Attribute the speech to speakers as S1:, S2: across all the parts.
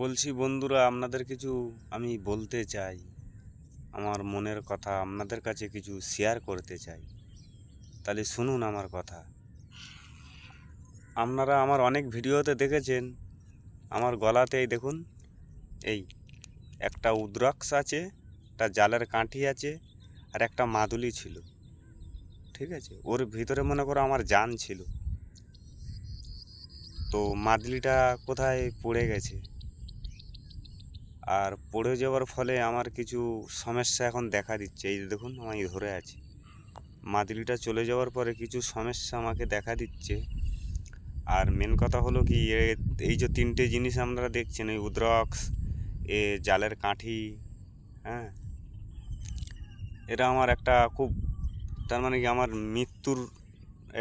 S1: বলছি বন্ধুরা, আপনাদের কিছু আমি বলতে চাই। আমার মনের কথা আপনাদের কাছে কিছু শেয়ার করতে চাই। তাহলে শুনুন আমার কথা। আপনারা আমার অনেক ভিডিওতে দেখেছেন আমার গলাতে এই দেখুন, এই একটা উদ্রাক্ষ আছে, একটা জালের কাঠি আছে, আর একটা মাদুলি ছিল। ঠিক আছে, ওর ভিতরে মনে করো আমার জান ছিল। তো মাদুলিটা কোথায় পড়ে গেছে, আর পড়ে যাওয়ার ফলে আমার কিছু সমস্যা এখন দেখা দিচ্ছে। এই যে দেখুন, আমি ধরে আছি। মাদুলিটা চলে যাওয়ার পরে কিছু সমস্যা আমাকে দেখা দিচ্ছে। আর মেন কথা হলো কি, এই যে তিনটে জিনিস আপনারা দেখছেন, এই উদ্রাক্ষ, এ জালের কাঠি, হ্যাঁ, এটা আমার একটা খুব, তার মানে কি আমার মৃত্যুর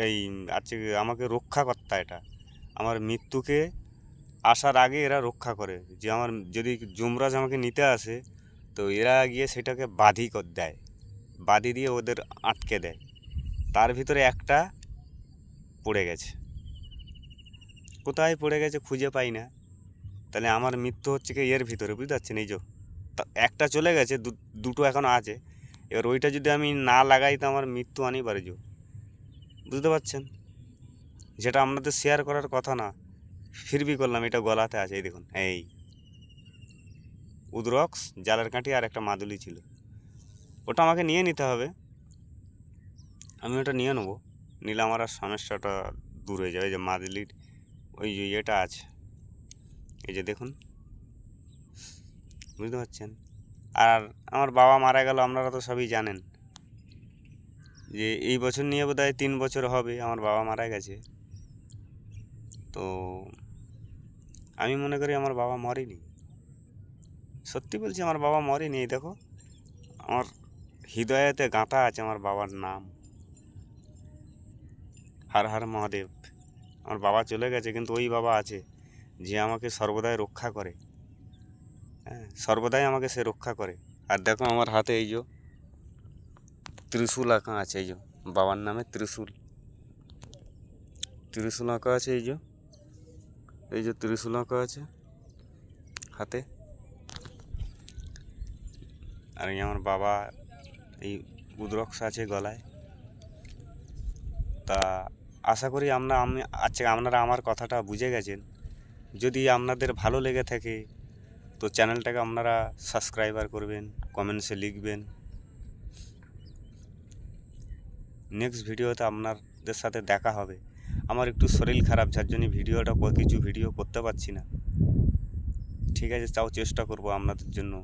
S1: এই আছে, আমাকে রক্ষা কর্তা। এটা আমার মৃত্যুকে আসার আগে এরা রক্ষা করে। যে আমার যদি যমরাজ আমাকে নিতে আসে, তো এরা গিয়ে সেটাকে বাঁধি করে দেয়, বাঁধি দিয়ে ওদের আটকে দেয়। তার ভিতরে একটা পড়ে গেছে। কোথায় পড়ে গেছে খুঁজে পাই না। তাহলে আমার মৃত্যু হচ্ছে কি এর ভিতরে, বুঝতে পারছেন? এই যে একটা চলে গেছে, দুটো এখনও আছে। এবার ওইটা যদি আমি না লাগাই তো আমার মৃত্যু অনিবার্য, বুঝতে পারছেন? যেটা আপনাদের শেয়ার করার কথা না, ফিরবি করলাম। এটা গলাতে আছে, এই দেখুন, এই উদ্রাক্ষ, জালের কাঠি আর একটা মাদুলি ছিল। ওটা আমাকে নিয়ে নিতে হবে, আমি ওটা নিয়ে নেবো। নিলে আমার আর সমস্যাটা দূর হয়ে যাবে। যে মাদুলির ওই যে ইয়েটা আছে, এই যে দেখুন, বুঝতে পারছেন? আর আমার বাবা মারা গেল, আপনারা তো সবই জানেন যে এই বছর নিয়ে বোধহয় 3 বছর হবে আমার বাবা মারা গেছে। তো আমি মনে করি আমার বাবা মরেনি। সত্যি বলছি, আমার বাবা মরেনি। এই দেখো, আমার হৃদয়েতে গাঁথা আছে আমার বাবার নাম, হর হর মহাদেব। আমার বাবা চলে গেছে, কিন্তু ওই বাবা আছে যে আমাকে সর্বদাই রক্ষা করে। হ্যাঁ, সর্বদাই আমাকে সে রক্ষা করে। আর দেখো আমার হাতে এই যে ত্রিশূল আঁকা আছে, এই যে বাবার নামে ত্রিশূল, ত্রিশূল আঁকা আছে। এই যে ত্রিশূল আঁকা আছে হাতে। আর এই আমার বাবা, এই উদ্রাক্ষ আছে গলায়। তা আশা করি আপনারা আমার কথাটা বুঝে গেছেন। যদি আপনাদের ভালো লেগে থাকে তো চ্যানেলটাকে আপনারা সাবস্ক্রাইবার করবেন, কমেন্টসে লিখবেন। নেক্সট ভিডিওতে আপনাদের সাথে দেখা হবে। আমার একটু শরীর খারাপ, যার জন্য কিছু ভিডিও করতে পারছি না। ঠিক আছে, তাও চেষ্টা করব আপনাদের জন্য